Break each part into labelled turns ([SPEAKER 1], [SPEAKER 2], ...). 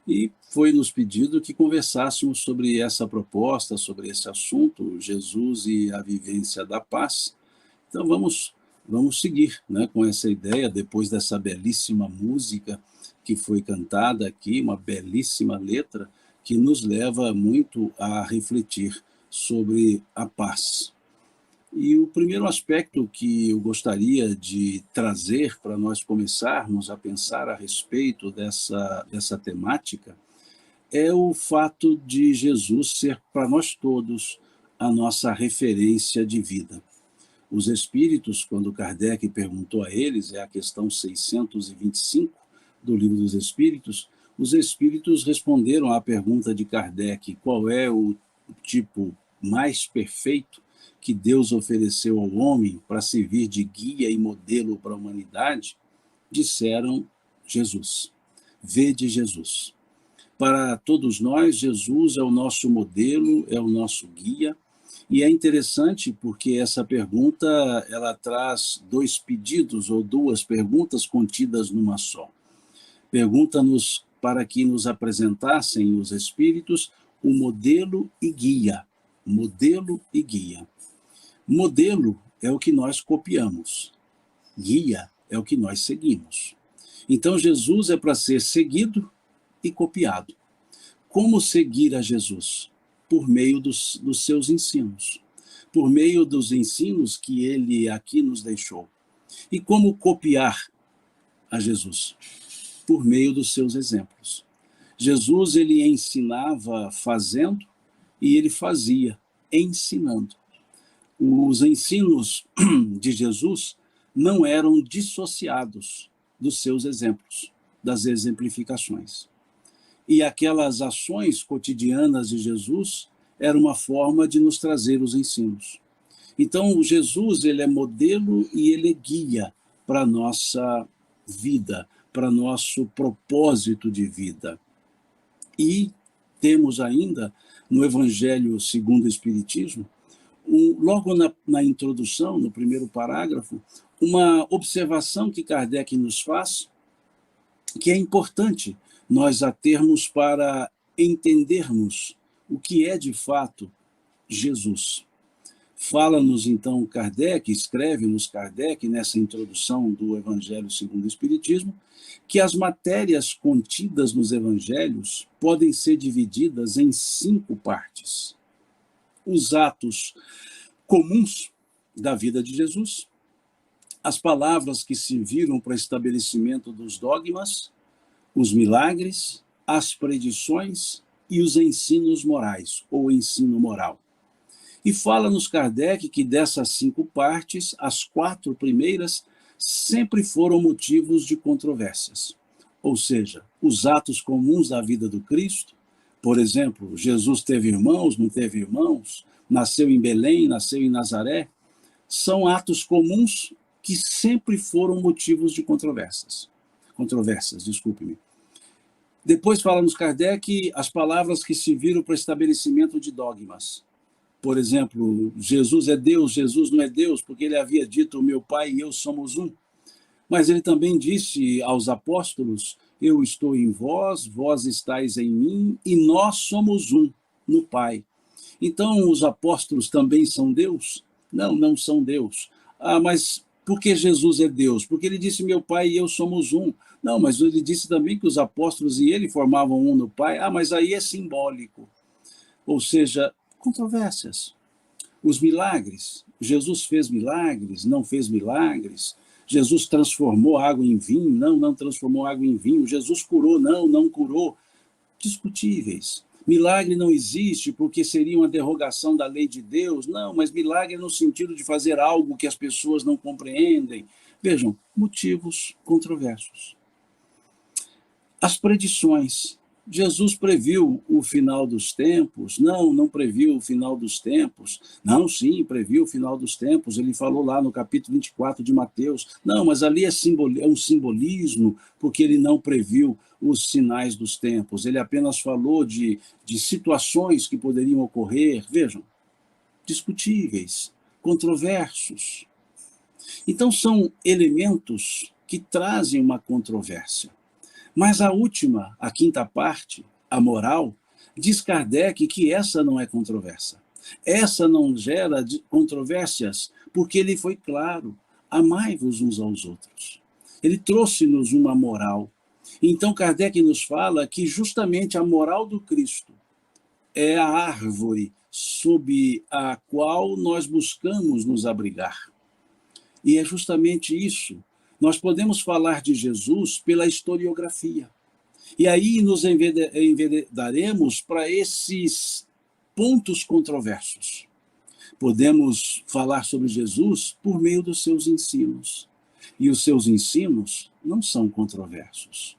[SPEAKER 1] e foi nos pedido que conversássemos sobre essa proposta, sobre esse assunto, Jesus e a vivência da paz. Então vamos seguir, né, com essa ideia, depois dessa belíssima música que foi cantada aqui, uma belíssima letra, que nos leva muito a refletir sobre a paz. E o primeiro aspecto que eu gostaria de trazer para nós começarmos a pensar a respeito dessa temática é o fato de Jesus ser para nós todos a nossa referência de vida. Os espíritos, quando Kardec perguntou a eles, é a questão 625 do Livro dos Espíritos, os espíritos responderam à pergunta de Kardec, qual é o tipo mais perfeito que Deus ofereceu ao homem para servir de guia e modelo para a humanidade, disseram Jesus. Vede Jesus. Para todos nós, Jesus é o nosso modelo, é o nosso guia, e é interessante porque essa pergunta, ela traz dois pedidos ou duas perguntas contidas numa só. Pergunta-nos para que nos apresentassem os espíritos o modelo e guia. Modelo e guia. Modelo é o que nós copiamos. Guia é o que nós seguimos. Então Jesus é para ser seguido e copiado. Como seguir a Jesus? Por meio dos seus ensinos, por meio dos ensinos que ele aqui nos deixou. E como copiar a Jesus? Por meio dos seus exemplos. Jesus, ele ensinava fazendo e ele fazia ensinando. Os ensinos de Jesus não eram dissociados dos seus exemplos, das exemplificações. E aquelas ações cotidianas de Jesus era uma forma de nos trazer os ensinos. Então, Jesus, ele é modelo e ele é guia para a nossa vida, para nosso propósito de vida. E temos ainda, no Evangelho segundo o Espiritismo, logo na introdução, no primeiro parágrafo, uma observação que Kardec nos faz, que é importante nós a termos para entendermos o que é de fato Jesus. Fala-nos então Kardec, escreve-nos Kardec nessa introdução do Evangelho segundo o Espiritismo, que as matérias contidas nos evangelhos podem ser divididas em 5 partes. Os atos comuns da vida de Jesus, as palavras que serviram para estabelecimento dos dogmas, os milagres, as predições e os ensinos morais, ou ensino moral. E fala-nos Kardec que dessas 5 partes, as 4 primeiras sempre foram motivos de controvérsias. Ou seja, os atos comuns da vida do Cristo, por exemplo, Jesus teve irmãos, não teve irmãos, nasceu em Belém, nasceu em Nazaré, são atos comuns que sempre foram motivos de controvérsias, desculpe-me. Depois fala-nos Kardec as palavras que serviram para estabelecimento de dogmas. Por exemplo, Jesus é Deus, Jesus não é Deus, porque ele havia dito, meu Pai e eu somos um. Mas ele também disse aos apóstolos, eu estou em vós, vós estáis em mim, e nós somos um no Pai. Então, os apóstolos também são Deus? Não, não são Deus. Mas por que Jesus é Deus? Porque ele disse, meu Pai e eu somos um. Não, mas ele disse também que os apóstolos e ele formavam um no Pai. Mas aí é simbólico. Ou seja, controvérsias. Os milagres. Jesus fez milagres, não fez milagres. Jesus transformou água em vinho, não transformou água em vinho. Jesus curou, não curou. Discutíveis. Milagre não existe porque seria uma derrogação da lei de Deus. Não, mas milagre no sentido de fazer algo que as pessoas não compreendem. Vejam, motivos controversos. As predições. Jesus previu o final dos tempos? Não previu o final dos tempos. Não, sim, previu o final dos tempos. Ele falou lá no capítulo 24 de Mateus. Não, mas ali é um simbolismo, porque ele não previu os sinais dos tempos. Ele apenas falou de situações que poderiam ocorrer. Vejam, discutíveis, controversos. Então, são elementos que trazem uma controvérsia. Mas a última, a quinta parte, a moral, diz Kardec que essa não é controversa. Essa não gera controvérsias, porque ele foi claro: amai-vos uns aos outros. Ele trouxe-nos uma moral. Então Kardec nos fala que justamente a moral do Cristo é a árvore sob a qual nós buscamos nos abrigar. E é justamente isso. Nós podemos falar de Jesus pela historiografia. E aí nos enveredaremos para esses pontos controversos. Podemos falar sobre Jesus por meio dos seus ensinos. E os seus ensinos não são controversos.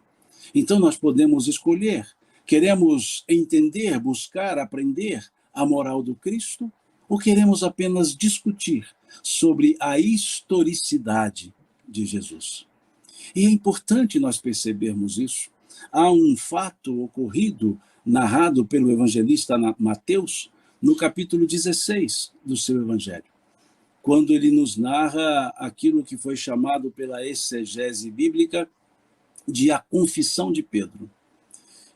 [SPEAKER 1] Então nós podemos escolher: queremos entender, buscar, aprender a moral do Cristo, ou queremos apenas discutir sobre a historicidade de Jesus? E é importante nós percebermos isso. Há um fato ocorrido, narrado pelo evangelista Mateus, no capítulo 16 do seu evangelho, quando ele nos narra aquilo que foi chamado pela exegese bíblica de a confissão de Pedro,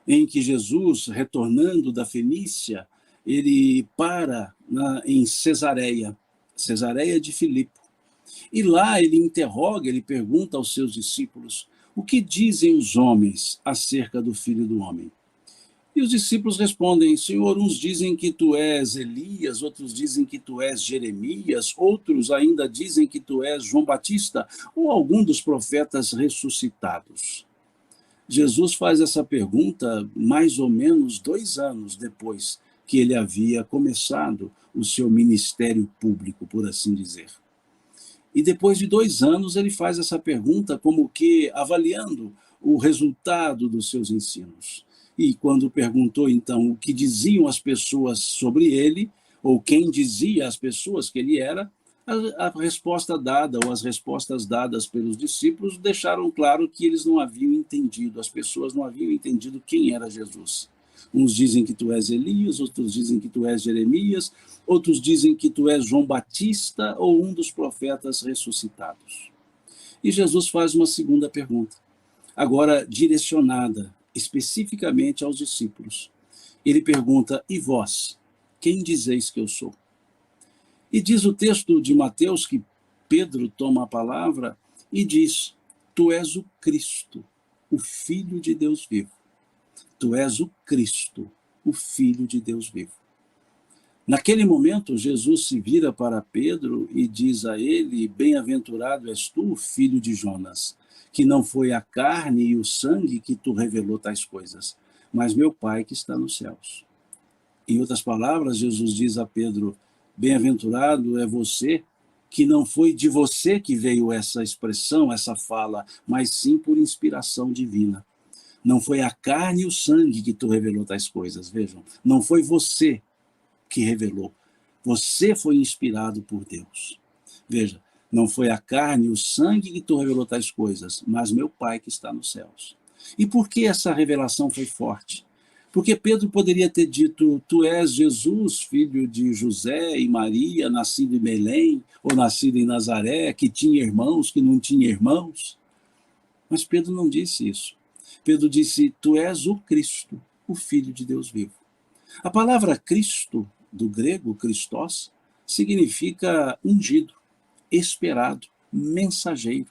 [SPEAKER 1] em que Jesus, retornando da Fenícia, ele para em Cesareia de Filipe. E lá ele interroga, ele pergunta aos seus discípulos: o que dizem os homens acerca do Filho do Homem? E os discípulos respondem: Senhor, uns dizem que tu és Elias, outros dizem que tu és Jeremias, outros ainda dizem que tu és João Batista, ou algum dos profetas ressuscitados. Jesus faz essa pergunta mais ou menos 2 anos depois que ele havia começado o seu ministério público, por assim dizer. E depois de 2 anos ele faz essa pergunta como que avaliando o resultado dos seus ensinos. E quando perguntou então o que diziam as pessoas sobre ele, ou quem dizia às pessoas que ele era, a resposta dada, ou as respostas dadas pelos discípulos, deixaram claro que eles não haviam entendido, as pessoas não haviam entendido quem era Jesus. Uns dizem que tu és Elias, outros dizem que tu és Jeremias, outros dizem que tu és João Batista ou um dos profetas ressuscitados. E Jesus faz uma segunda pergunta, agora direcionada especificamente aos discípulos. Ele pergunta: e vós, quem dizeis que eu sou? E diz o texto de Mateus que Pedro toma a palavra e diz: tu és o Cristo, o Filho de Deus vivo. Tu és o Cristo, o Filho de Deus vivo. Naquele momento, Jesus se vira para Pedro e diz a ele: bem-aventurado és tu, filho de Jonas, que não foi a carne e o sangue que tu revelou tais coisas, mas meu Pai que está nos céus. Em outras palavras, Jesus diz a Pedro: bem-aventurado é você, que não foi de você que veio essa expressão, essa fala, mas sim por inspiração divina. Não foi a carne e o sangue que tu revelou tais coisas, vejam. Não foi você que revelou. Você foi inspirado por Deus. Veja, não foi a carne e o sangue que tu revelou tais coisas, mas meu Pai que está nos céus. E por que essa revelação foi forte? Porque Pedro poderia ter dito: tu és Jesus, filho de José e Maria, nascido em Belém, ou nascido em Nazaré, que tinha irmãos, que não tinha irmãos. Mas Pedro não disse isso. Pedro disse: tu és o Cristo, o Filho de Deus vivo. A palavra Cristo, do grego Christos, significa ungido, esperado, mensageiro.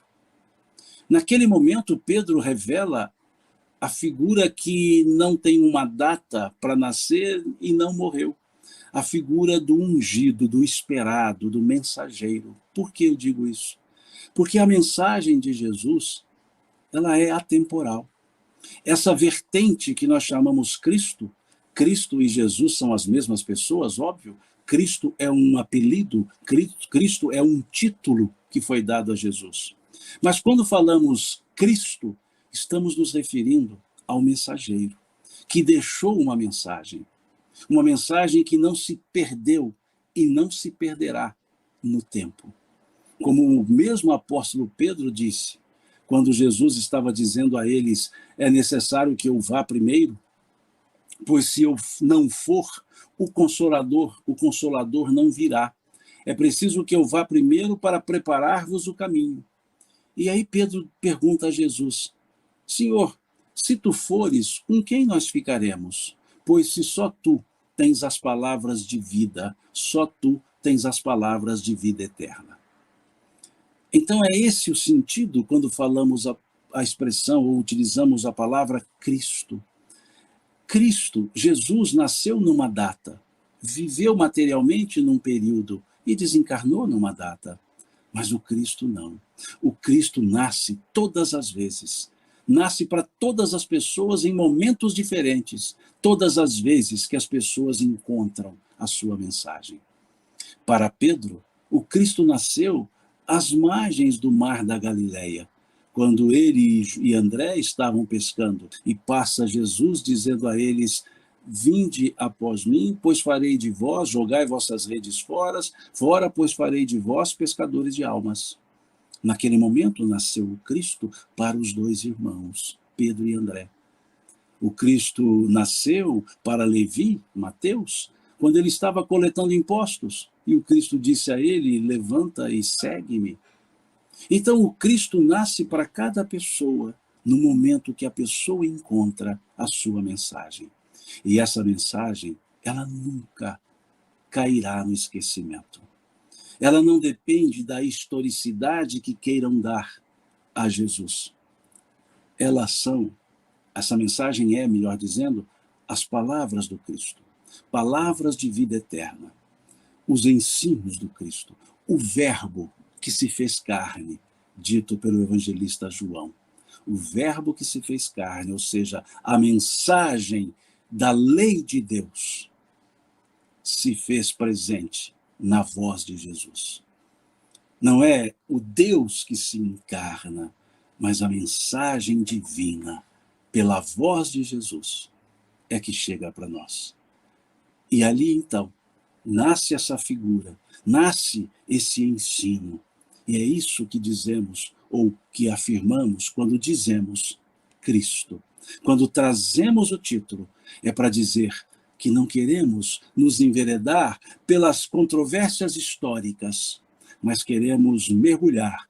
[SPEAKER 1] Naquele momento, Pedro revela a figura que não tem uma data para nascer e não morreu. A figura do ungido, do esperado, do mensageiro. Por que eu digo isso? Porque a mensagem de Jesus, ela é atemporal. Essa vertente que nós chamamos Cristo, Cristo e Jesus são as mesmas pessoas, óbvio. Cristo é um apelido, Cristo é um título que foi dado a Jesus. Mas quando falamos Cristo, estamos nos referindo ao mensageiro, que deixou uma mensagem que não se perdeu e não se perderá no tempo. Como o mesmo apóstolo Pedro disse, quando Jesus estava dizendo a eles: é necessário que eu vá primeiro, pois se eu não for, o Consolador não virá. É preciso que eu vá primeiro para preparar-vos o caminho. E aí Pedro pergunta a Jesus: Senhor, Se tu fores, com quem nós ficaremos? Pois se só tu tens as palavras de vida, só tu tens as palavras de vida eterna. Então é esse o sentido quando falamos a expressão ou utilizamos a palavra Cristo. Cristo, Jesus, nasceu numa data, viveu materialmente num período e desencarnou numa data. Mas o Cristo não. O Cristo nasce todas as vezes. Nasce para todas as pessoas em momentos diferentes, todas as vezes que as pessoas encontram a sua mensagem. Para Pedro, o Cristo nasceu às margens do mar da Galileia, quando ele e André estavam pescando, e passa Jesus dizendo a eles: vinde após mim, pois farei de vós, jogai vossas redes fora, pois farei de vós pescadores de almas. Naquele momento nasceu o Cristo para os dois irmãos, Pedro e André. O Cristo nasceu para Levi, Mateus, quando ele estava coletando impostos, e o Cristo disse a ele: levanta e segue-me. Então o Cristo nasce para cada pessoa no momento que a pessoa encontra a sua mensagem. E essa mensagem, ela nunca cairá no esquecimento. Ela não depende da historicidade que queiram dar a Jesus. Essa mensagem é, melhor dizendo, as palavras do Cristo, palavras de vida eterna, os ensinos do Cristo, o verbo que se fez carne, dito pelo evangelista João. O verbo que se fez carne, ou seja, a mensagem da lei de Deus, se fez presente na voz de Jesus. Não é o Deus que se encarna, mas a mensagem divina, pela voz de Jesus, é que chega para nós. E ali, então, nasce essa figura, nasce esse ensino. E é isso que dizemos, ou que afirmamos, quando dizemos Cristo. Quando trazemos o título, é para dizer que não queremos nos enveredar pelas controvérsias históricas, mas queremos mergulhar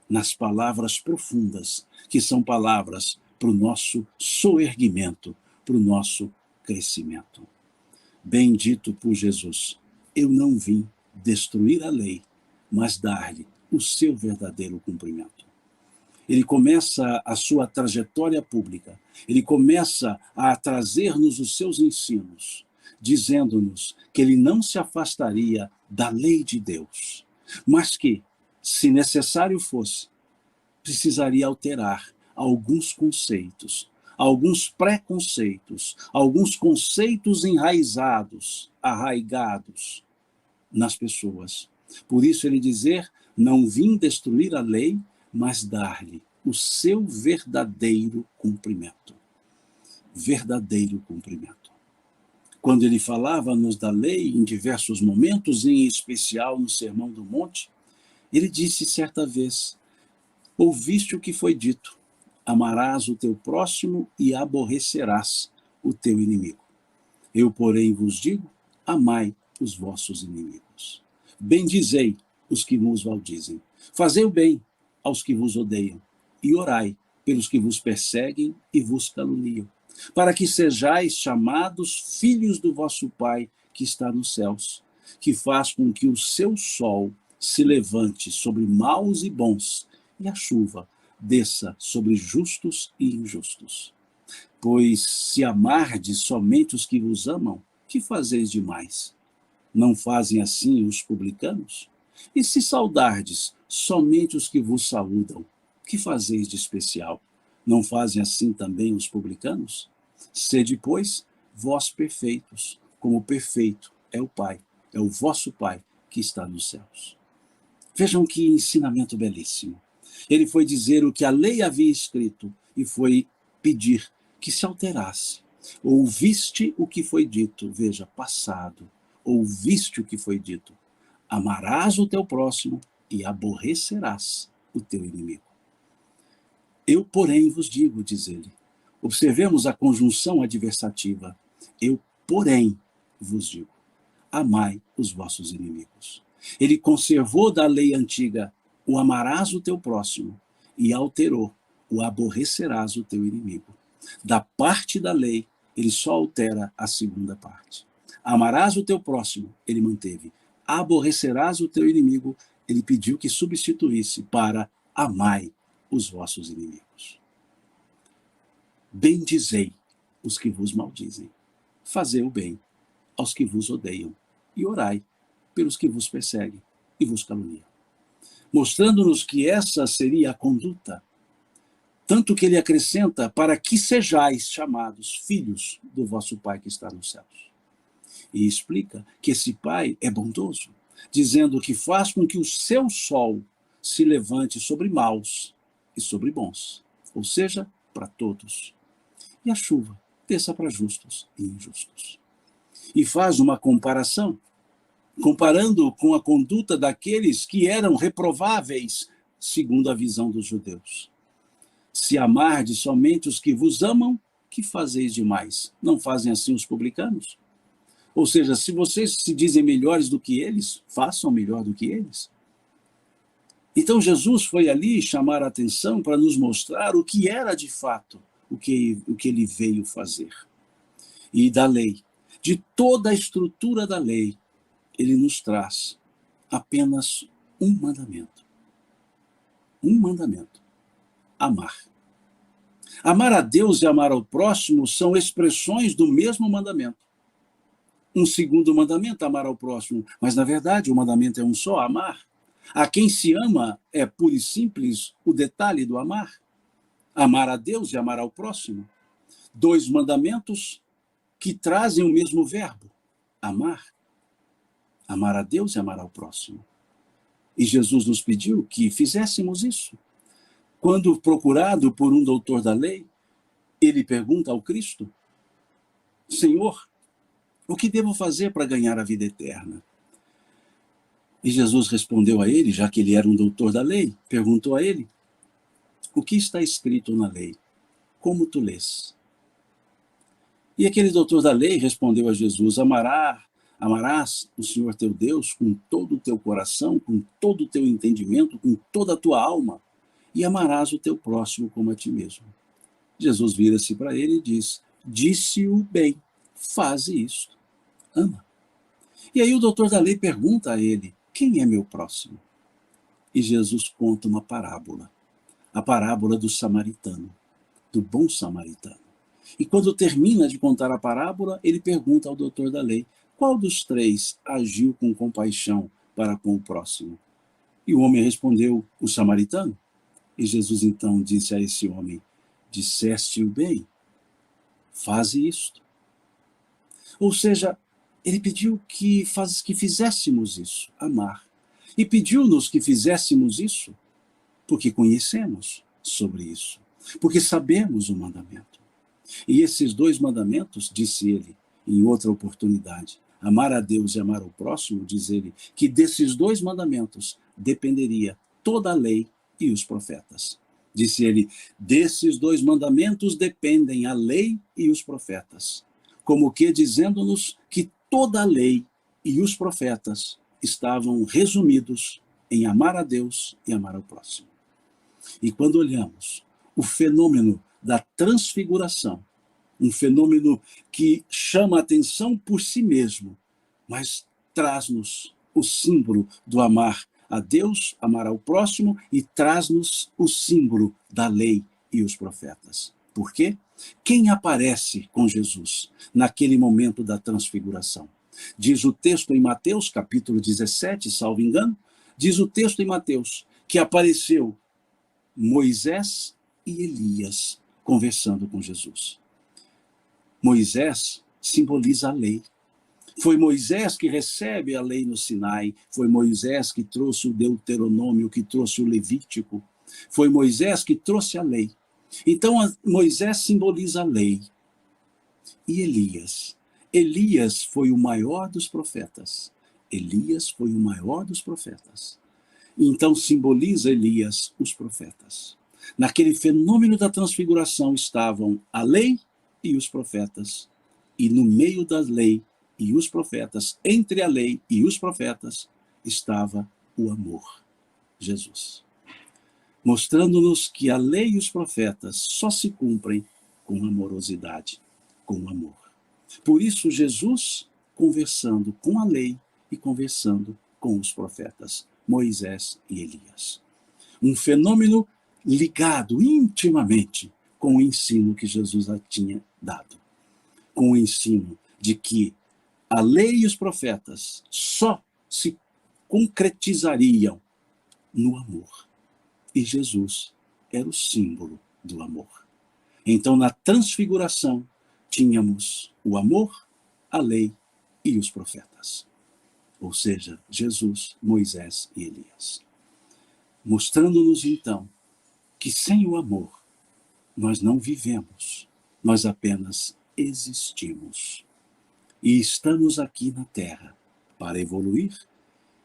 [SPEAKER 1] nas palavras profundas, que são palavras para o nosso soerguimento, para o nosso crescimento. Bendito por Jesus, eu não vim destruir a lei, mas dar-lhe o seu verdadeiro cumprimento. Ele começa a sua trajetória pública, ele começa a trazer-nos os seus ensinos, dizendo-nos que ele não se afastaria da lei de Deus, mas que, se necessário fosse, precisaria alterar alguns conceitos, alguns preconceitos, alguns conceitos arraigados nas pessoas. Por isso ele dizer: não vim destruir a lei, mas dar-lhe o seu verdadeiro cumprimento. Verdadeiro cumprimento. Quando ele falava-nos da lei em diversos momentos, em especial no Sermão do Monte, ele disse certa vez: ouviste o que foi dito, amarás o teu próximo e aborrecerás o teu inimigo. Eu, porém, vos digo: amai os vossos inimigos. Bendizei os que vos maldizem. Fazei o bem aos que vos odeiam. E orai pelos que vos perseguem e vos caluniam, para que sejais chamados filhos do vosso Pai que está nos céus, que faz com que o seu sol se levante sobre maus e bons, e a chuva desça sobre justos e injustos. Pois se amardes somente os que vos amam, que fazeis demais? Não fazem assim os publicanos? E se saudardes somente os que vos saúdam, que fazeis de especial? Não fazem assim também os publicanos? Sede, pois, vós perfeitos, como perfeito é o Pai, é o vosso Pai que está nos céus. Vejam que ensinamento belíssimo. Ele foi dizer o que a lei havia escrito e foi pedir que se alterasse. Ouviste o que foi dito, veja, passado. Ouviste o que foi dito. Amarás o teu próximo e aborrecerás o teu inimigo. Eu, porém, vos digo, diz ele. Observemos a conjunção adversativa. Eu, porém, vos digo. Amai os vossos inimigos. Ele conservou da lei antiga o amarás o teu próximo e alterou o aborrecerás o teu inimigo. Da parte da lei, ele só altera a segunda parte. Amarás o teu próximo, ele manteve. Aborrecerás o teu inimigo, ele pediu que substituísse para amai os vossos inimigos. Bendizei os que vos maldizem. Fazei o bem aos que vos odeiam. E orai pelos que vos perseguem e vos caluniam. Mostrando-nos que essa seria a conduta. Tanto que ele acrescenta, para que sejais chamados filhos do vosso Pai que está nos céus. E explica que esse Pai é bondoso, dizendo que faz com que o seu sol se levante sobre maus e sobre bons, ou seja, para todos. E a chuva desça para justos e injustos. E faz uma comparação, comparando com a conduta daqueles que eram reprováveis, segundo a visão dos judeus. Se amardes somente os que vos amam, que fazeis demais? Não fazem assim os publicanos? Ou seja, se vocês se dizem melhores do que eles, façam melhor do que eles. Então Jesus foi ali chamar a atenção para nos mostrar o que era de fato o que ele veio fazer. E da lei, de toda a estrutura da lei, ele nos traz apenas um mandamento. Um mandamento. Amar. Amar a Deus e amar ao próximo são expressões do mesmo mandamento. Um segundo mandamento, amar ao próximo, mas na verdade o mandamento é um só, amar. A quem se ama é puro e simples o detalhe do amar. Amar a Deus e amar ao próximo. Dois mandamentos que trazem o mesmo verbo, amar. Amar a Deus e amar ao próximo. E Jesus nos pediu que fizéssemos isso. Quando procurado por um doutor da lei, ele pergunta ao Cristo, Senhor, o que devo fazer para ganhar a vida eterna? E Jesus respondeu a ele, já que ele era um doutor da lei, perguntou a ele, o que está escrito na lei? Como tu lês? E aquele doutor da lei respondeu a Jesus, amarás o Senhor teu Deus com todo o teu coração, com todo o teu entendimento, com toda a tua alma, e amarás o teu próximo como a ti mesmo. Jesus vira-se para ele e diz, disse-o bem, faze isto, ama. E aí o doutor da lei pergunta a ele, quem é meu próximo? E Jesus conta uma parábola, a parábola do samaritano, do bom samaritano. E quando termina de contar a parábola, ele pergunta ao doutor da lei, qual dos três agiu com compaixão para com o próximo? E o homem respondeu, o samaritano. E Jesus então disse a esse homem, disseste-o bem, faze isto. Ou seja, ele pediu que fizéssemos isso, amar. E pediu-nos que fizéssemos isso, porque conhecemos sobre isso, porque sabemos o mandamento. E esses dois mandamentos, disse ele, em outra oportunidade, amar a Deus e amar ao próximo, diz ele, que desses dois mandamentos dependeria toda a lei e os profetas. Disse ele, desses dois mandamentos dependem a lei e os profetas, como que dizendo-nos que toda a lei e os profetas estavam resumidos em amar a Deus e amar ao próximo. E quando olhamos o fenômeno da transfiguração, um fenômeno que chama a atenção por si mesmo, mas traz-nos o símbolo do amar a Deus, amar ao próximo e traz-nos o símbolo da lei e os profetas. Por quê? Quem aparece com Jesus naquele momento da transfiguração? Diz o texto em Mateus, capítulo 17, salvo engano, diz o texto em Mateus que apareceu Moisés e Elias conversando com Jesus. Moisés simboliza a lei. Foi Moisés que recebe a lei no Sinai, foi Moisés que trouxe o Deuteronômio, que trouxe o Levítico, foi Moisés que trouxe a lei. Então, Moisés simboliza a lei. E Elias? Elias foi o maior dos profetas. Elias foi o maior dos profetas. Então, simboliza Elias os profetas. Naquele fenômeno da transfiguração estavam a lei e os profetas. E no meio da lei e os profetas, entre a lei e os profetas, estava o amor, Jesus. Mostrando-nos que a lei e os profetas só se cumprem com amorosidade, com amor. Por isso, Jesus, conversando com a lei e conversando com os profetas, Moisés e Elias. Um fenômeno ligado intimamente com o ensino que Jesus tinha dado. Com o ensino de que a lei e os profetas só se concretizariam no amor. E Jesus era o símbolo do amor. Então, na transfiguração, tínhamos o amor, a lei e os profetas. Ou seja, Jesus, Moisés e Elias. Mostrando-nos, então, que sem o amor, nós não vivemos, nós apenas existimos. E estamos aqui na Terra para evoluir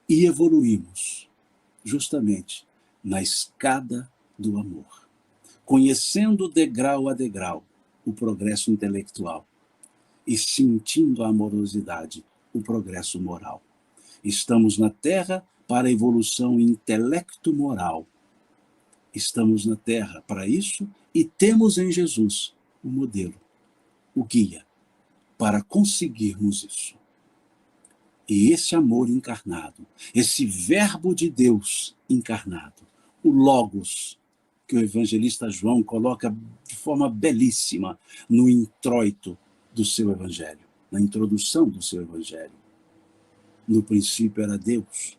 [SPEAKER 1] e evoluímos justamente na escada do amor, conhecendo degrau a degrau o progresso intelectual e sentindo a amorosidade, o progresso moral. Estamos na Terra para a evolução intelecto-moral. Estamos na Terra para isso e temos em Jesus o modelo, o guia, para conseguirmos isso. E esse amor encarnado, esse verbo de Deus encarnado, o Logos, que o evangelista João coloca de forma belíssima no introito do seu evangelho, na introdução do seu evangelho. No princípio era Deus,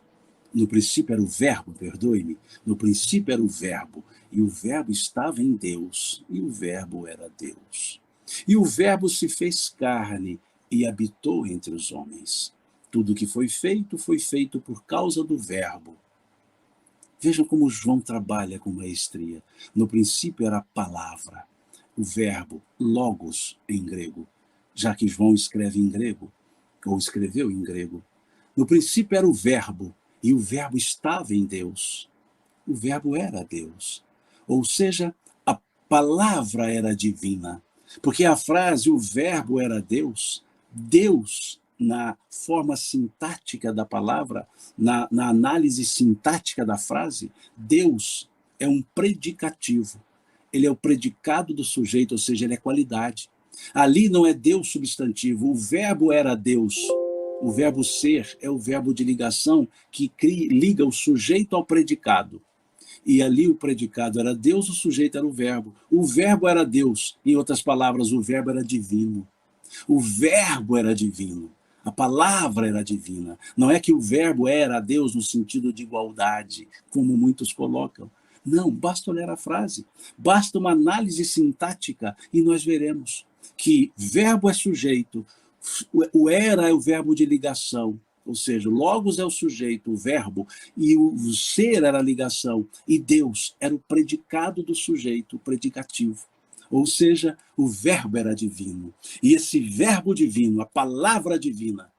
[SPEAKER 1] no princípio era o verbo, perdoe-me, no princípio era o verbo, e o verbo estava em Deus, e o verbo era Deus. E o verbo se fez carne e habitou entre os homens. Tudo que foi feito por causa do verbo. Vejam como João trabalha com maestria. No princípio era a palavra, o verbo, logos em grego, já que João escreve em grego, ou escreveu em grego. No princípio era o verbo, e o verbo estava em Deus. O verbo era Deus. Ou seja, a palavra era divina. Porque a frase, o verbo era Deus, Deus, na forma sintática da palavra, na análise sintática da frase, Deus é um predicativo. Ele é o predicado do sujeito, ou seja, ele é qualidade. Ali não é Deus substantivo, o verbo era Deus. O verbo ser é o verbo de ligação que liga o sujeito ao predicado. E ali o predicado era Deus, o sujeito era o verbo. O verbo era Deus, em outras palavras, o verbo era divino. O verbo era divino. A palavra era divina. Não é que o verbo era Deus no sentido de igualdade, como muitos colocam. Não, basta olhar a frase. Basta uma análise sintática e nós veremos que verbo é sujeito, o era é o verbo de ligação, ou seja, logos é o sujeito, o verbo, e o ser era a ligação, e Deus era o predicado do sujeito, o predicativo. Ou seja, o verbo era divino. E esse verbo divino, a palavra divina,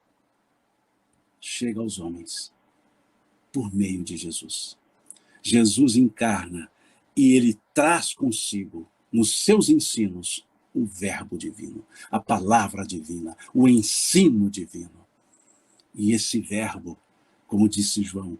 [SPEAKER 1] chega aos homens por meio de Jesus. Jesus encarna e ele traz consigo, nos seus ensinos, o verbo divino, a palavra divina, o ensino divino. E esse verbo, como disse João,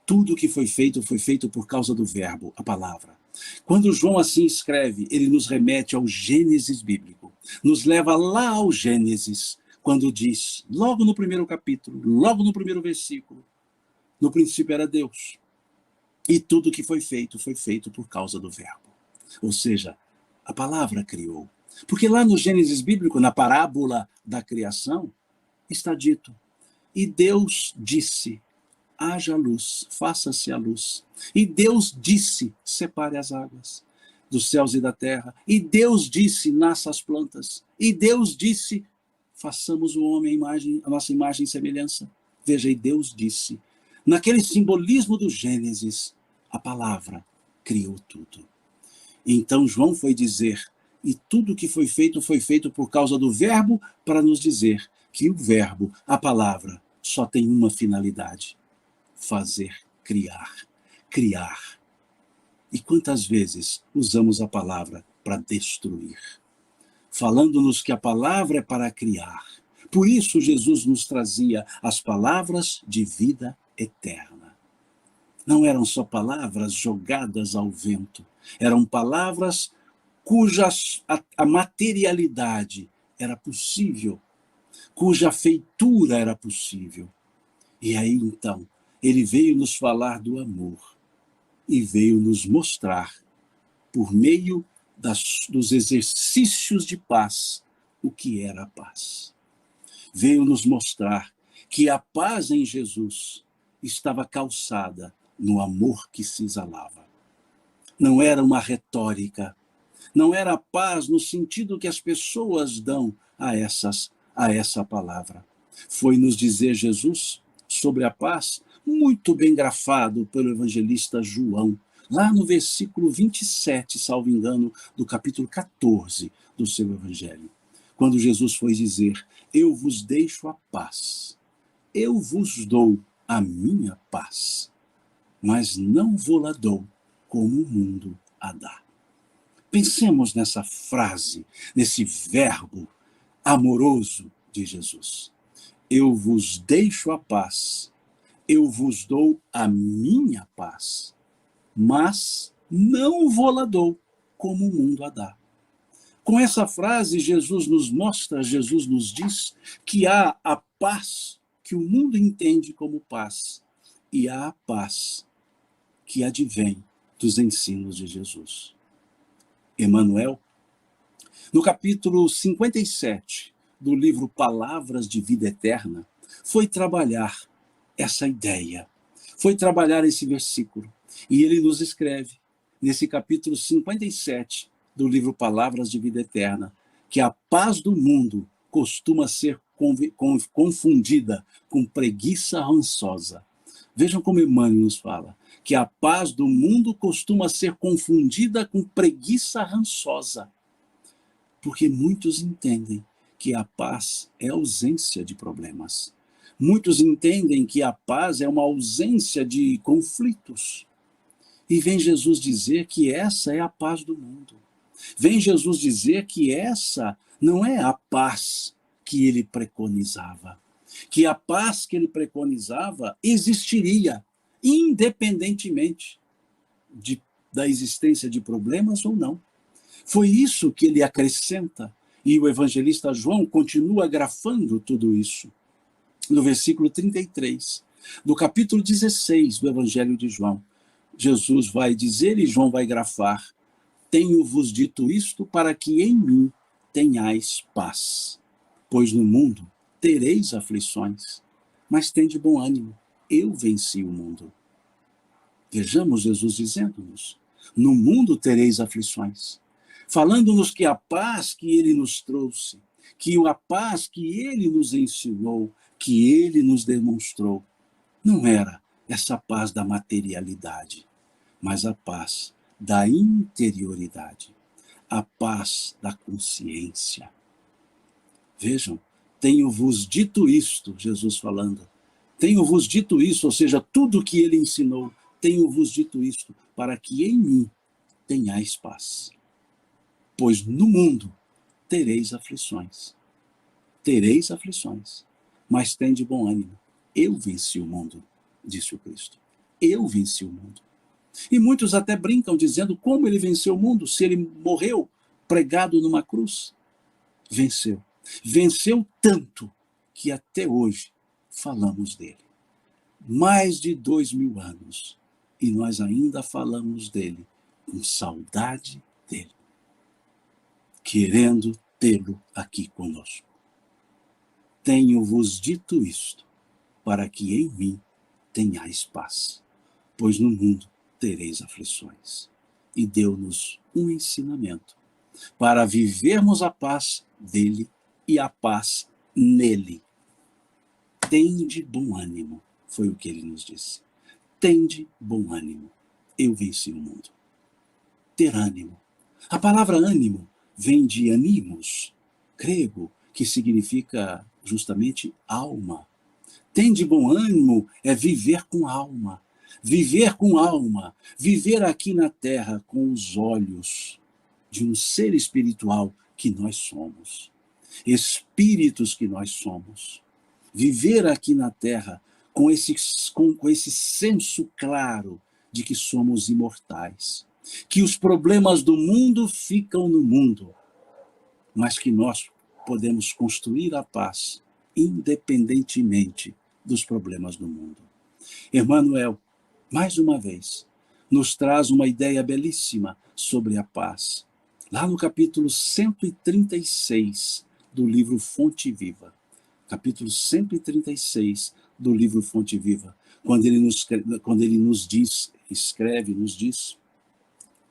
[SPEAKER 1] tudo que foi feito por causa do verbo, a palavra. Quando João assim escreve, ele nos remete ao Gênesis bíblico, nos leva lá ao Gênesis, quando diz, logo no primeiro capítulo, logo no primeiro versículo, no princípio era Deus. E tudo que foi feito por causa do verbo. Ou seja, a palavra criou. Porque lá no Gênesis bíblico, na parábola da criação, está dito, e Deus disse, haja luz, faça-se a luz. E Deus disse, separe as águas dos céus e da terra. E Deus disse, nasça as plantas. E Deus disse, façamos o homem a nossa imagem e semelhança. Veja, e Deus disse. Naquele simbolismo do Gênesis, a palavra criou tudo. Então João foi dizer, e tudo que foi feito por causa do verbo, para nos dizer que o verbo, a palavra, só tem uma finalidade: fazer, criar, criar. E quantas vezes usamos a palavra para destruir? Falando-nos que a palavra é para criar. Por isso Jesus nos trazia as palavras de vida eterna. Não eram só palavras jogadas ao vento, eram palavras cuja a materialidade era possível, cuja feitura era possível. E aí, então, ele veio nos falar do amor e veio nos mostrar, por meio dos exercícios de paz, o que era a paz. Veio nos mostrar que a paz em Jesus estava calçada no amor que se exalava. Não era uma retórica, não era a paz no sentido que as pessoas dão a essa palavra. Foi nos dizer Jesus sobre a paz, muito bem grafado pelo evangelista João, lá no versículo 27, salvo engano, do capítulo 14 do seu evangelho. Quando Jesus foi dizer: eu vos deixo a paz, eu vos dou a minha paz, mas não vou-la dou como o mundo a dá. Pensemos nessa frase, nesse verbo amoroso de Jesus. Eu vos deixo a paz, eu vos dou a minha paz, mas não vou-la dou como o mundo a dá. Com essa frase, Jesus nos mostra, Jesus nos diz que há a paz que o mundo entende como paz e há a paz que advém dos ensinos de Jesus. Emmanuel, no capítulo 57 do livro Palavras de Vida Eterna, foi trabalhar essa ideia, foi trabalhar esse versículo. E ele nos escreve, nesse capítulo 57 do livro Palavras de Vida Eterna, que a paz do mundo costuma ser confundida com preguiça rançosa. Vejam como Emmanuel nos fala, que a paz do mundo costuma ser confundida com preguiça rançosa. Porque muitos entendem que a paz é ausência de problemas. Muitos entendem que a paz é uma ausência de conflitos. E vem Jesus dizer que essa é a paz do mundo. Vem Jesus dizer que essa não é a paz que ele preconizava. Que a paz que ele preconizava existiria, independentemente da existência de problemas ou não. Foi isso que ele acrescenta, e o evangelista João continua grafando tudo isso. No versículo 33, do capítulo 16 do Evangelho de João, Jesus vai dizer e João vai grafar: tenho-vos dito isto para que em mim tenhais paz. Pois no mundo tereis aflições, mas tende bom ânimo, eu venci o mundo. Vejamos Jesus dizendo-nos: no mundo tereis aflições, falando-nos que a paz que ele nos trouxe, que a paz que ele nos ensinou, que ele nos demonstrou, não era essa paz da materialidade, mas a paz da interioridade, a paz da consciência. Vejam, tenho-vos dito isto, Jesus falando, tenho-vos dito isso, ou seja, tudo que ele ensinou, tenho-vos dito isto, para que em mim tenhais paz. Pois no mundo tereis aflições. Tereis aflições, mas tende bom ânimo. Eu venci o mundo, disse o Cristo. Eu venci o mundo. E muitos até brincam dizendo como ele venceu o mundo, se ele morreu pregado numa cruz. Venceu. Venceu tanto que até hoje falamos dele. Mais de 2000 anos. E nós ainda falamos dele com saudade dele. Querendo tê-lo aqui conosco. Tenho-vos dito isto, para que em mim tenhais paz, pois no mundo tereis aflições. E deu-nos um ensinamento para vivermos a paz dele e a paz nele. Tende bom ânimo, foi o que ele nos disse. Tende bom ânimo, eu venci o mundo. Ter ânimo. A palavra ânimo vem de animos, grego, que significa justamente alma. Tende bom ânimo é viver com alma. Viver com alma, viver aqui na terra com os olhos de um ser espiritual que nós somos. Espíritos que nós somos. Viver aqui na terra com esse senso claro de que somos imortais. que os problemas do mundo ficam no mundo, mas que nós podemos construir a paz independentemente dos problemas do mundo. Emmanuel, mais uma vez, nos traz uma ideia belíssima sobre a paz. Lá no capítulo 136 do livro Fonte Viva. Capítulo 136 do livro Fonte Viva. Quando ele nos diz, escreve, nos diz,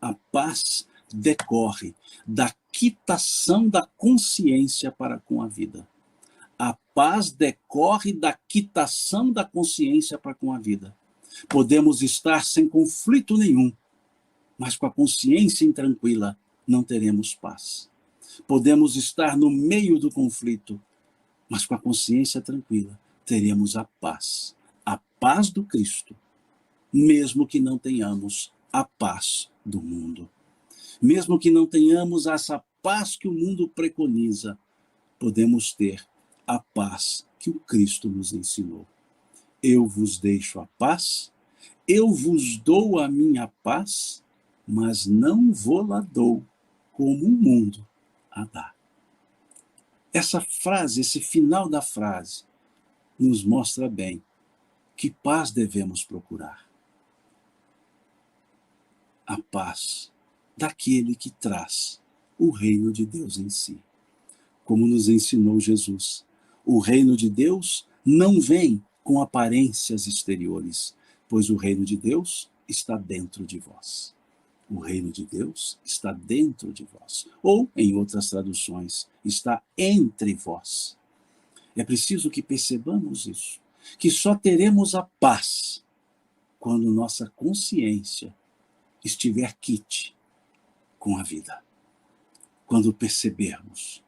[SPEAKER 1] a paz decorre da quitação da consciência para com a vida. A paz decorre da quitação da consciência para com a vida. Podemos estar sem conflito nenhum, mas com a consciência intranquila não teremos paz. Podemos estar no meio do conflito, mas com a consciência tranquila teremos a paz do Cristo, mesmo que não tenhamos a paz do mundo. Mesmo que não tenhamos essa paz que o mundo preconiza, podemos ter a paz que o Cristo nos ensinou. Eu vos deixo a paz, eu vos dou a minha paz, mas não vou-la dou como o mundo a dá. Essa frase, esse final da frase, nos mostra bem que paz devemos procurar. A paz daquele que traz o reino de Deus em si. Como nos ensinou Jesus, o reino de Deus não vem com aparências exteriores, pois o reino de Deus está dentro de vós. O reino de Deus está dentro de vós. Ou, em outras traduções, está entre vós. É preciso que percebamos isso, que só teremos a paz quando nossa consciência estiver quite com a vida. Quando percebermos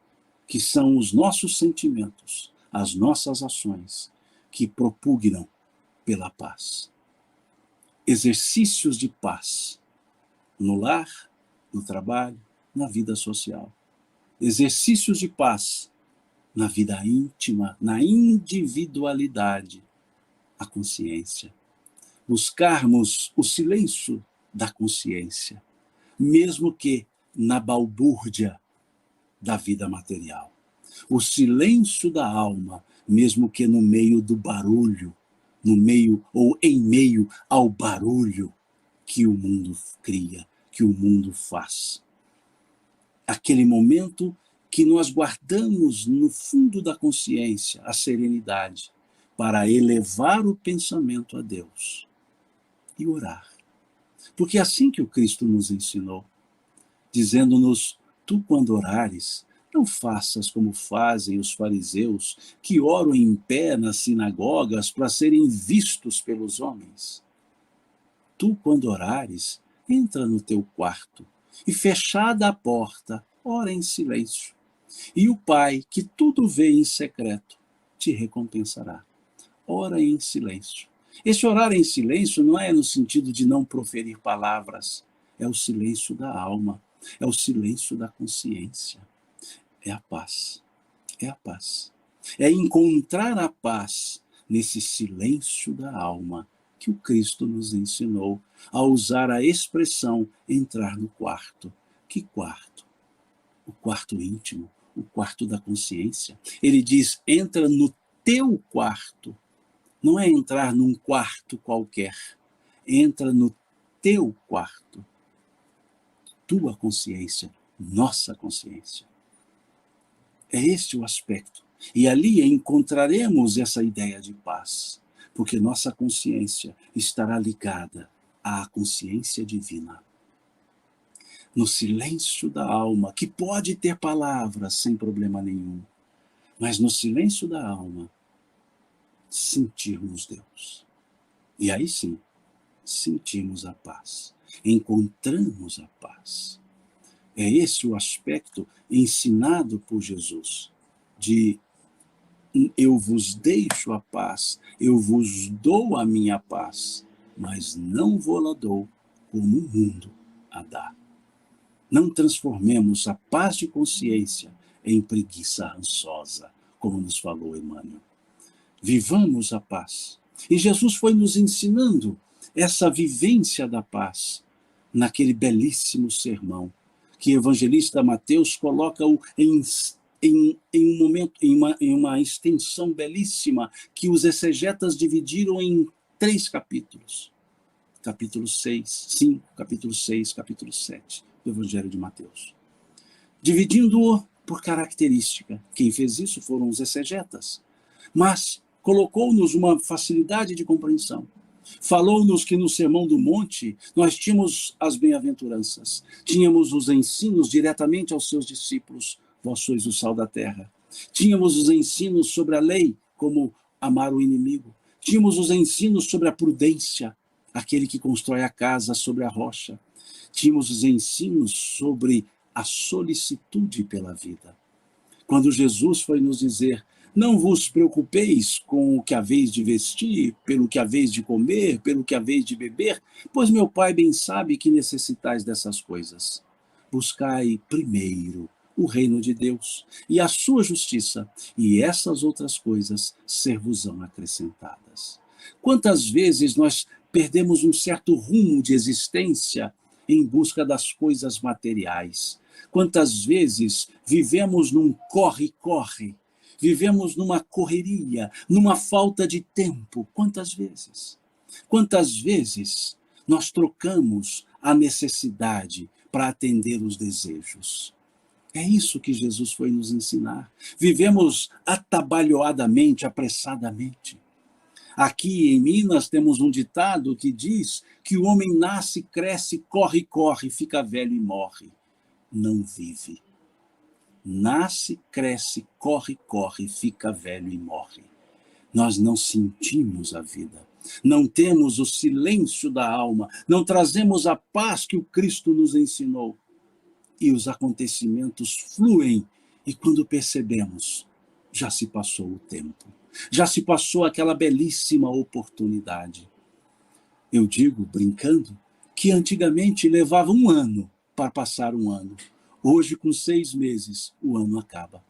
[SPEAKER 1] que são os nossos sentimentos, as nossas ações, que propugnam pela paz. Exercícios de paz no lar, no trabalho, na vida social. Exercícios de paz na vida íntima, na individualidade, a consciência. Buscarmos o silêncio da consciência, mesmo que na balbúrdia da vida material. O silêncio da alma, mesmo que no meio do barulho, no meio ou em meio ao barulho que o mundo cria, que o mundo faz. Aquele momento que nós guardamos no fundo da consciência a serenidade para elevar o pensamento a Deus e orar. Porque é assim que o Cristo nos ensinou, dizendo-nos: tu, quando orares, não faças como fazem os fariseus, que oram em pé nas sinagogas para serem vistos pelos homens. Tu, quando orares, entra no teu quarto e, fechada a porta, ora em silêncio. E o Pai, que tudo vê em secreto, te recompensará. Ora em silêncio. Esse orar em silêncio não é no sentido de não proferir palavras, é o silêncio da alma, é o silêncio da consciência. É a paz, é a paz. É encontrar a paz nesse silêncio da alma que o Cristo nos ensinou a usar a expressão entrar no quarto. Que quarto? O quarto íntimo, o quarto da consciência. Ele diz: entra no teu quarto. Não é entrar num quarto qualquer. Entra no teu quarto. Tua consciência, nossa consciência. É este o aspecto. E ali encontraremos essa ideia de paz, porque nossa consciência estará ligada à consciência divina. No silêncio da alma, que pode ter palavras sem problema nenhum, mas no silêncio da alma, sentirmos Deus. E aí sim, sentimos a paz, encontramos a paz. É esse o aspecto ensinado por Jesus, de eu vos deixo a paz, eu vos dou a minha paz, mas não vou-la dou como o mundo a dá. Não transformemos a paz de consciência em preguiça rançosa, como nos falou Emmanuel. Vivamos a paz. E Jesus foi nos ensinando essa vivência da paz, naquele belíssimo sermão, que o evangelista Mateus coloca-o em um momento, em uma extensão belíssima, que os exegetas dividiram em 3 capítulos. Capítulo 6, 5, capítulo 6, capítulo 7 do Evangelho de Mateus. Dividindo-o por característica. Quem fez isso foram os exegetas. Mas colocou-nos uma facilidade de compreensão. Falou-nos que no Sermão do Monte nós tínhamos as bem-aventuranças, tínhamos os ensinos diretamente aos seus discípulos, vós sois o sal da terra. Tínhamos os ensinos sobre a lei, como amar o inimigo. Tínhamos os ensinos sobre a prudência, aquele que constrói a casa sobre a rocha. Tínhamos os ensinos sobre a solicitude pela vida. Quando Jesus foi nos dizer: não vos preocupeis com o que haveis de vestir, pelo que haveis de comer, pelo que haveis de beber, pois meu Pai bem sabe que necessitais dessas coisas. Buscai primeiro o reino de Deus e a sua justiça, e essas outras coisas ser-vos-ão acrescentadas. Quantas vezes nós perdemos um certo rumo de existência em busca das coisas materiais? Quantas vezes vivemos num corre-corre, vivemos numa correria, numa falta de tempo? Quantas vezes? Quantas vezes nós trocamos a necessidade para atender os desejos? É isso que Jesus foi nos ensinar. Vivemos atabalhoadamente, apressadamente. Aqui em Minas temos um ditado que diz que o homem nasce, cresce, corre, corre, fica velho e morre. Não vive. Nasce, cresce, corre, corre, fica velho e morre. Nós não sentimos a vida. Não temos o silêncio da alma. Não trazemos a paz que o Cristo nos ensinou. E os acontecimentos fluem, e quando percebemos, já se passou o tempo. Já se passou aquela belíssima oportunidade. Eu digo, brincando, que antigamente levava 1 ano para passar 1 ano. Hoje, com 6 meses, o ano acaba.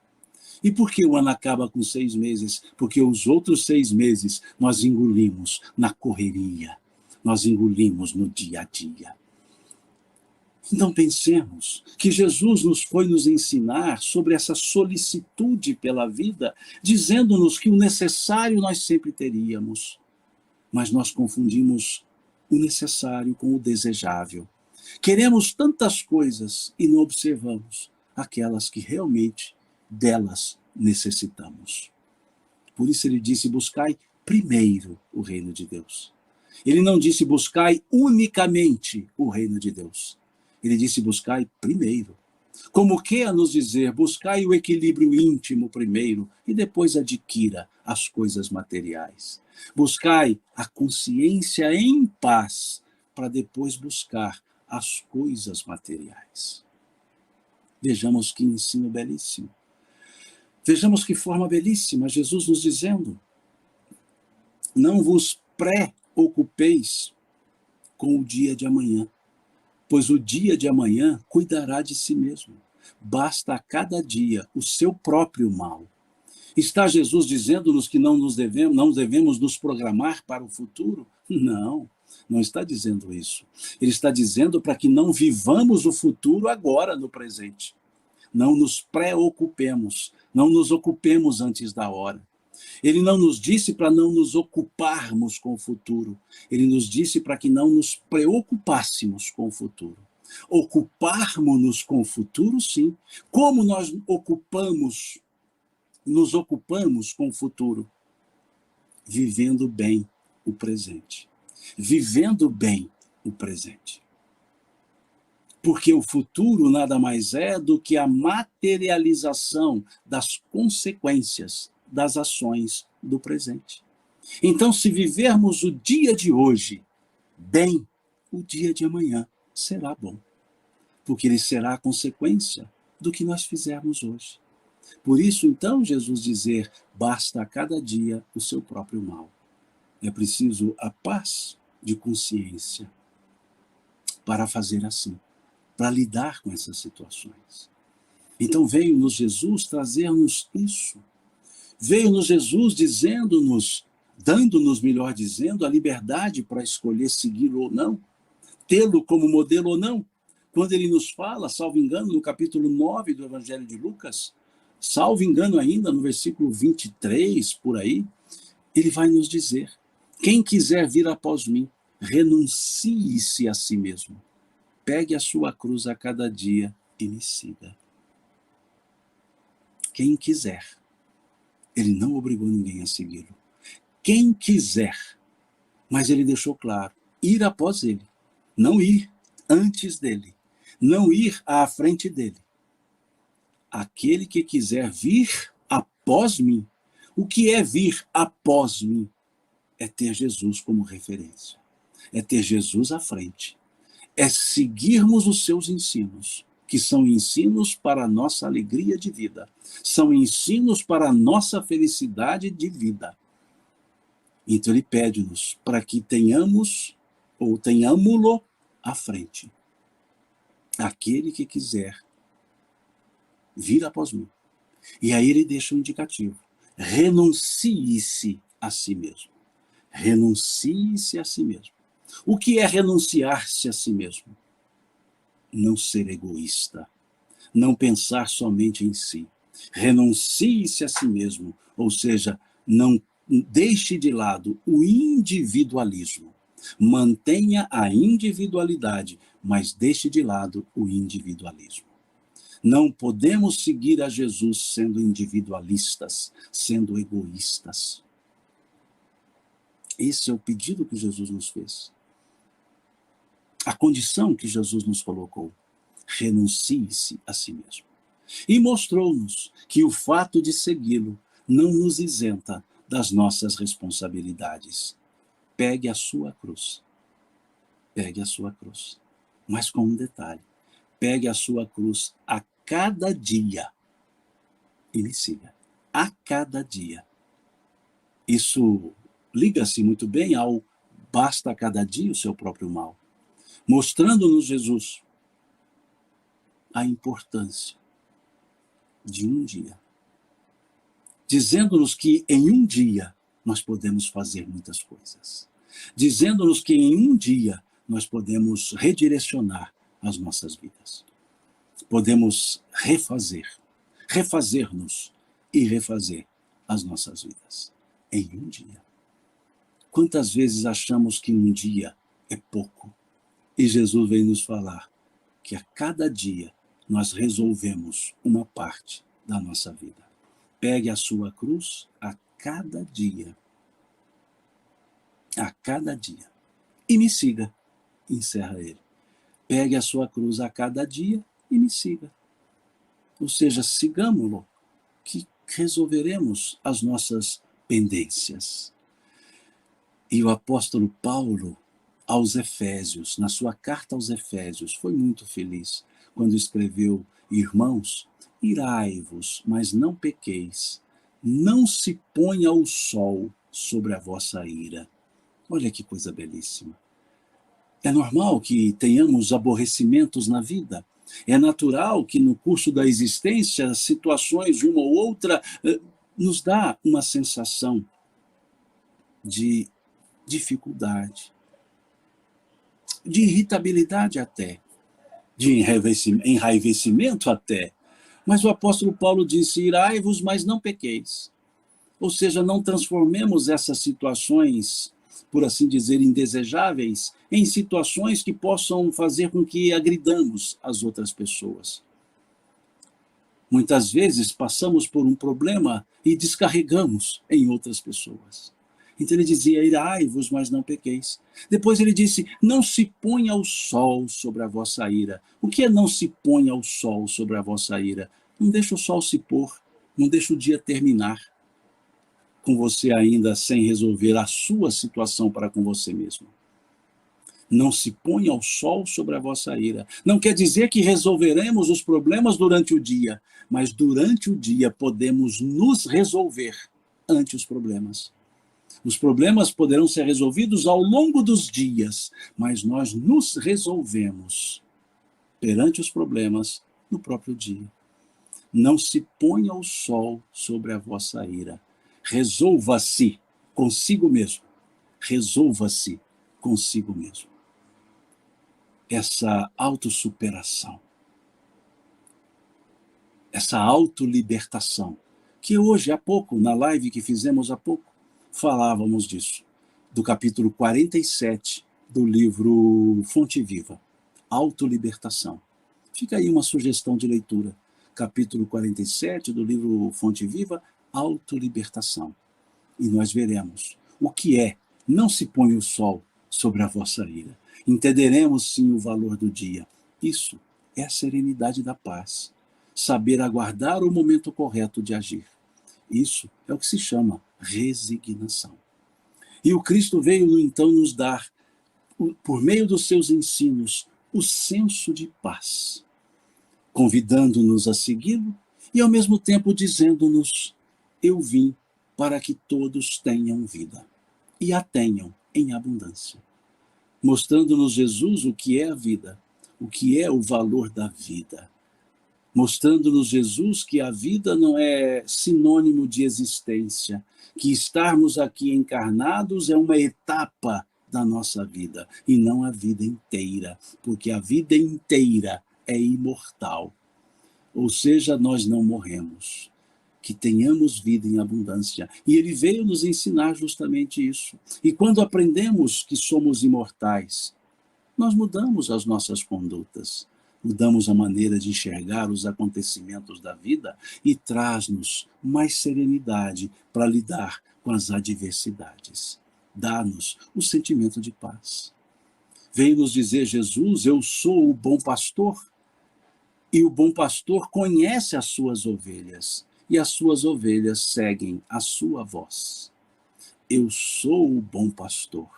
[SPEAKER 1] E por que o ano acaba com 6 meses? Porque os outros 6 meses nós engolimos na correria, nós engolimos no dia a dia. Então pensemos que Jesus foi nos ensinar sobre essa solicitude pela vida, dizendo-nos que o necessário nós sempre teríamos, mas nós confundimos o necessário com o desejável. Queremos tantas coisas e não observamos aquelas que realmente delas necessitamos. Por isso ele disse: buscai primeiro o reino de Deus. Ele não disse: buscai unicamente o reino de Deus. Ele disse: buscai primeiro. Como que a nos dizer: buscai o equilíbrio íntimo primeiro e depois adquira as coisas materiais. Buscai a consciência em paz para depois buscar as coisas materiais. Vejamos que ensino belíssimo. Vejamos que forma belíssima, Jesus nos dizendo: não vos preocupeis com o dia de amanhã, pois o dia de amanhã cuidará de si mesmo. Basta a cada dia o seu próprio mal. Está Jesus dizendo-nos que não devemos nos programar para o futuro? Não, não está dizendo isso. Ele está dizendo para que não vivamos o futuro agora no presente. Não nos preocupemos, não nos ocupemos antes da hora. Ele não nos disse para não nos ocuparmos com o futuro. Ele nos disse para que não nos preocupássemos com o futuro. Ocuparmos-nos com o futuro, sim. Como nós nos ocupamos com o futuro? Vivendo bem o presente. Vivendo bem o presente. Porque o futuro nada mais é do que a materialização das consequências das ações do presente. Então, se vivermos o dia de hoje bem, o dia de amanhã será bom, porque ele será a consequência do que nós fizermos hoje. Por isso, então, Jesus dizer: basta a cada dia o seu próprio mal. É preciso a paz de consciência para fazer assim, para lidar com essas situações. Então veio-nos Jesus trazer-nos isso. Veio-nos Jesus dizendo-nos, dando-nos, melhor dizendo, a liberdade para escolher seguir ou não. tê-lo como modelo ou não. Quando ele nos fala, salvo engano, no capítulo 9 do Evangelho de Lucas, salvo engano ainda, no versículo 23, por aí, ele vai nos dizer: quem quiser vir após mim, renuncie-se a si mesmo. Pegue a sua cruz a cada dia e me siga. Quem quiser. Ele não obrigou ninguém a segui-lo. Quem quiser. Mas ele deixou claro, ir após ele. Não ir antes dele. Não ir à frente dele. Aquele que quiser vir após mim. O que é vir após mim? É ter Jesus como referência. É ter Jesus à frente. É seguirmos os seus ensinos, que são ensinos para a nossa alegria de vida. São ensinos para a nossa felicidade de vida. Então ele pede-nos para que tenhamos, ou tenhamo-lo à frente. Aquele que quiser vir após mim. E aí ele deixa um indicativo. Renuncie-se a si mesmo. Renuncie-se a si mesmo. O que é renunciar-se a si mesmo? Não ser egoísta. Não pensar somente em si. Renuncie-se a si mesmo. Ou seja, não deixe de lado o individualismo. Mantenha a individualidade, mas deixe de lado o individualismo. Não podemos seguir a Jesus sendo individualistas, sendo egoístas. Esse é o pedido que Jesus nos fez. A condição que Jesus nos colocou. Renuncie-se a si mesmo. E mostrou-nos que o fato de segui-lo não nos isenta das nossas responsabilidades. Pegue a sua cruz. Pegue a sua cruz. Mas com um detalhe. Pegue a sua cruz a cada dia e me siga. A cada dia. Isso liga-se muito bem ao basta a cada dia o seu próprio mal. Mostrando-nos Jesus a importância de um dia. Dizendo-nos que em um dia nós podemos fazer muitas coisas. Dizendo-nos que em um dia nós podemos redirecionar as nossas vidas. Podemos refazer-nos e refazer as nossas vidas. Em um dia. Quantas vezes achamos que um dia é pouco? E Jesus vem nos falar que a cada dia nós resolvemos uma parte da nossa vida. Pegue a sua cruz a cada dia. A cada dia. E me siga, encerra ele. Pegue a sua cruz a cada dia e me siga. Ou seja, sigamo-lo, que resolveremos as nossas pendências. E o apóstolo Paulo, aos Efésios, na sua carta aos Efésios, foi muito feliz quando escreveu: irmãos, irai-vos, mas não pequeis, não se ponha o sol sobre a vossa ira. Olha que coisa belíssima. É normal que tenhamos aborrecimentos na vida. É natural que no curso da existência, situações, uma ou outra, nos dá uma sensação de dificuldade, de irritabilidade até, de enraivecimento até. Mas o apóstolo Paulo disse: irai-vos, mas não pequeis. Ou seja, não transformemos essas situações, por assim dizer, indesejáveis, em situações que possam fazer com que agridamos as outras pessoas. Muitas vezes passamos por um problema e descarregamos em outras pessoas. Então ele dizia: irai-vos, mas não pequeis. Depois ele disse: não se ponha o sol sobre a vossa ira. O que é não se ponha o sol sobre a vossa ira? Não deixa o sol se pôr, não deixa o dia terminar com você ainda sem resolver a sua situação para com você mesmo. Não se ponha o sol sobre a vossa ira. Não quer dizer que resolveremos os problemas durante o dia, mas durante o dia podemos nos resolver ante os problemas. Os problemas poderão ser resolvidos ao longo dos dias, mas nós nos resolvemos perante os problemas no próprio dia. Não se ponha o sol sobre a vossa ira. Resolva-se consigo mesmo. Resolva-se consigo mesmo. essa autossuperação, essa autolibertação, que hoje, há pouco, na live que fizemos há pouco, falávamos disso, do capítulo 47 do livro Fonte Viva, Autolibertação. Fica aí uma sugestão de leitura, capítulo 47 do livro Fonte Viva, Autolibertação. E nós veremos o que é não se põe o sol sobre a vossa ira. Entenderemos sim o valor do dia. Isso é a serenidade da paz. Saber aguardar o momento correto de agir. Isso é o que se chama resignação. E o Cristo veio, então, nos dar, por meio dos seus ensinos, o senso de paz, convidando-nos a segui-lo e, ao mesmo tempo, dizendo-nos: eu vim para que todos tenham vida, e a tenham em abundância. Mostrando-nos Jesus o que é a vida, o que é o valor da vida. Mostrando-nos Jesus que a vida não é sinônimo de existência, que estarmos aqui encarnados é uma etapa da nossa vida, e não a vida inteira, porque a vida inteira é imortal. Ou seja, nós não morremos. Que tenhamos vida em abundância. E ele veio nos ensinar justamente isso. E quando aprendemos que somos imortais, nós mudamos as nossas condutas, mudamos a maneira de enxergar os acontecimentos da vida e traz-nos mais serenidade para lidar com as adversidades. Dá-nos o sentimento de paz. Veio nos dizer Jesus: eu sou o bom pastor, e o bom pastor conhece as suas ovelhas, e as suas ovelhas seguem a sua voz. Eu sou o bom pastor,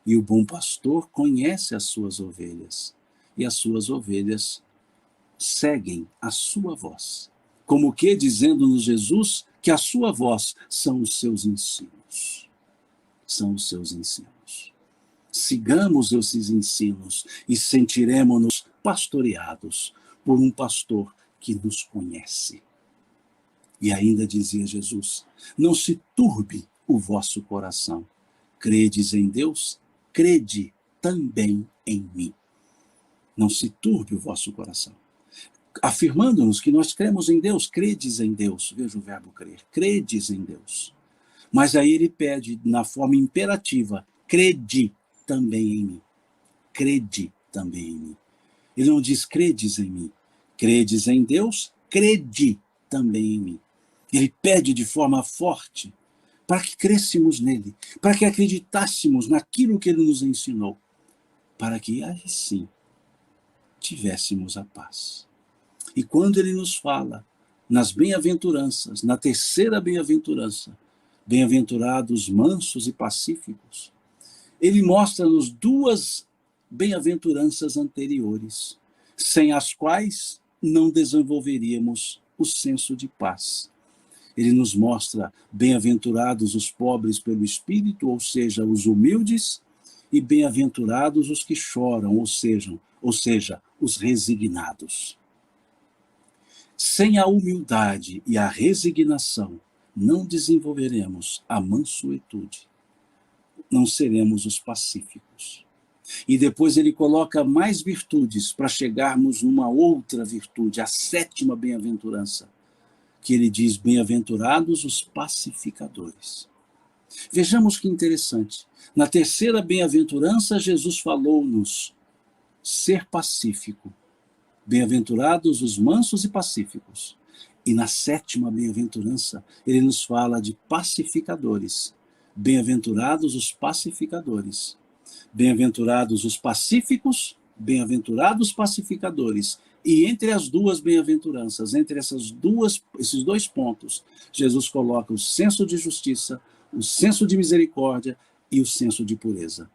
[SPEAKER 1] e o bom pastor conhece as suas ovelhas, e as suas ovelhas seguem a sua voz. Como que dizendo-nos Jesus que a sua voz são os seus ensinos. São os seus ensinos. Sigamos esses ensinos e sentiremos-nos pastoreados por um pastor que nos conhece. E ainda dizia Jesus: não se turbe o vosso coração. Credes em Deus, crede também em mim. Não se turbe o vosso coração. Afirmando-nos que nós cremos em Deus, credes em Deus. Veja o verbo crer, credes em Deus. Mas aí ele pede, na forma imperativa: crede também em mim. Crede também em mim. Ele não diz credes em mim. Credes em Deus, crede também em mim. Ele pede de forma forte para que crescêssemos nele, para que acreditássemos naquilo que ele nos ensinou, para que aí sim tivéssemos a paz. E quando ele nos fala nas bem-aventuranças, na terceira bem-aventurança, bem-aventurados mansos e pacíficos, ele mostra-nos duas bem-aventuranças anteriores, sem as quais não desenvolveríamos o senso de paz. Ele nos mostra bem-aventurados os pobres pelo espírito, ou seja, os humildes, e bem-aventurados os que choram, ou seja, os resignados. Sem a humildade e a resignação, não desenvolveremos a mansuetude, não seremos os pacíficos. E depois ele coloca mais virtudes para chegarmos numa outra virtude, a sétima bem-aventurança, que ele diz: bem-aventurados os pacificadores. Vejamos que interessante. Na terceira bem-aventurança, Jesus falou-nos ser pacífico. Bem-aventurados os mansos e pacíficos. E na sétima bem-aventurança, ele nos fala de pacificadores. Bem-aventurados os pacificadores. Bem-aventurados os pacíficos, bem-aventurados pacificadores. E entre as duas bem-aventuranças, entre esses dois pontos, Jesus coloca o senso de justiça, o senso de misericórdia e o senso de pureza.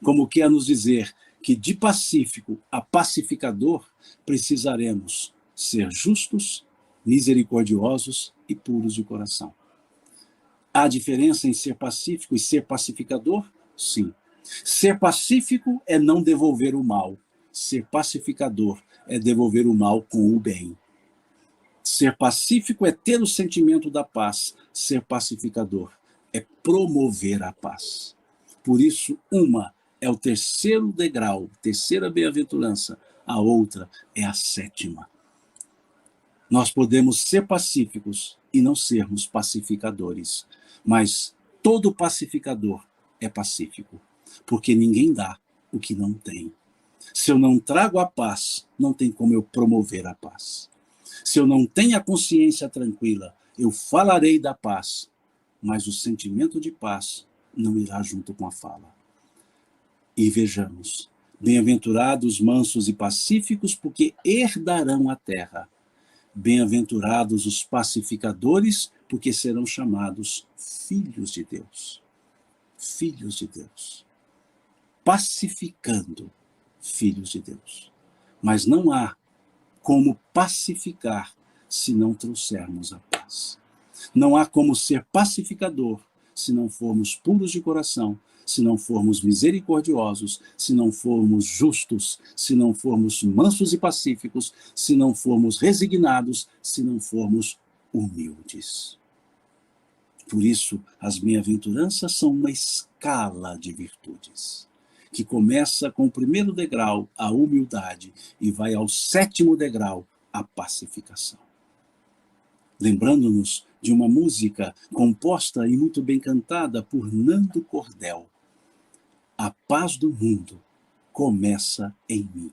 [SPEAKER 1] Como quer nos dizer que de pacífico a pacificador precisaremos ser justos, misericordiosos e puros de coração. Há diferença em ser pacífico e ser pacificador? Sim. Ser pacífico é não devolver o mal. Ser pacificador é devolver o mal com o bem. Ser pacífico é ter o sentimento da paz. Ser pacificador é promover a paz. Por isso, uma é o terceiro degrau, terceira bem-aventurança. A outra é a sétima. Nós podemos ser pacíficos e não sermos pacificadores, mas todo pacificador é pacífico, porque ninguém dá o que não tem. Se eu não trago a paz, não tem como eu promover a paz. Se eu não tenho a consciência tranquila, eu falarei da paz, mas o sentimento de paz não irá junto com a fala. E vejamos, bem-aventurados mansos e pacíficos, porque herdarão a terra. Bem-aventurados os pacificadores, porque serão chamados filhos de Deus. Filhos de Deus. Pacificando, filhos de Deus. Mas não há como pacificar se não trouxermos a paz. Não há como ser pacificador se não formos puros de coração, se não formos misericordiosos, se não formos justos, se não formos mansos e pacíficos, se não formos resignados, se não formos humildes. Por isso, as bem-aventuranças são uma escala de virtudes, que começa com o primeiro degrau, a humildade, e vai ao sétimo degrau, a pacificação. Lembrando-nos de uma música composta e muito bem cantada por Nando Cordel. A paz do mundo começa em mim.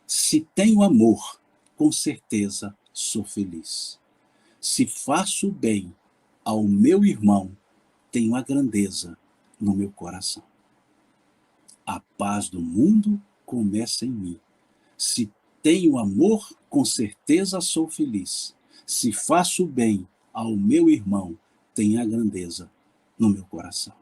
[SPEAKER 1] Se tenho amor, com certeza sou feliz. Se faço bem ao meu irmão, tenho a grandeza no meu coração. A paz do mundo começa em mim. Se tenho amor, com certeza sou feliz. Se faço bem ao meu irmão, tenho a grandeza no meu coração.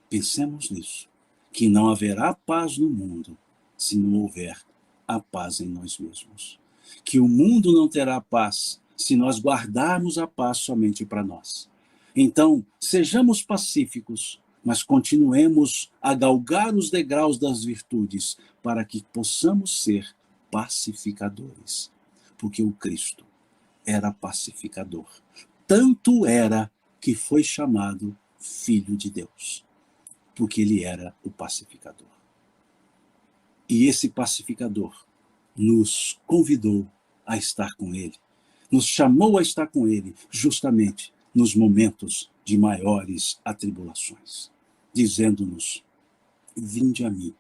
[SPEAKER 1] Pensemos nisso, que não haverá paz no mundo se não houver a paz em nós mesmos. Que o mundo não terá paz se nós guardarmos a paz somente para nós. Então, sejamos pacíficos, mas continuemos a galgar os degraus das virtudes para que possamos ser pacificadores. Porque o Cristo era pacificador. Tanto era que foi chamado Filho de Deus, porque ele era o pacificador. E esse pacificador nos convidou a estar com ele, nos chamou a estar com ele, justamente nos momentos de maiores atribulações, dizendo-nos: vinde a mim,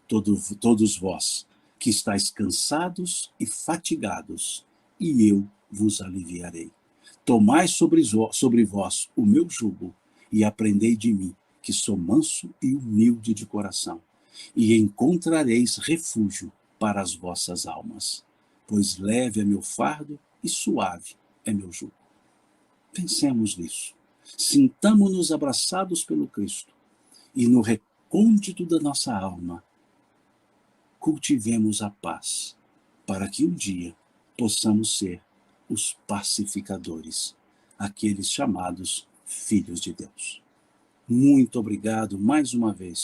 [SPEAKER 1] todos vós que estáis cansados e fatigados, e eu vos aliviarei. Tomai sobre vós o meu jugo e aprendei de mim, que sou manso e humilde de coração, e encontrareis refúgio para as vossas almas, pois leve é meu fardo e suave é meu jugo. Pensemos nisso. Sintamo-nos abraçados pelo Cristo e no recôndito da nossa alma cultivemos a paz, para que um dia possamos ser os pacificadores, aqueles chamados filhos de Deus. Muito obrigado mais uma vez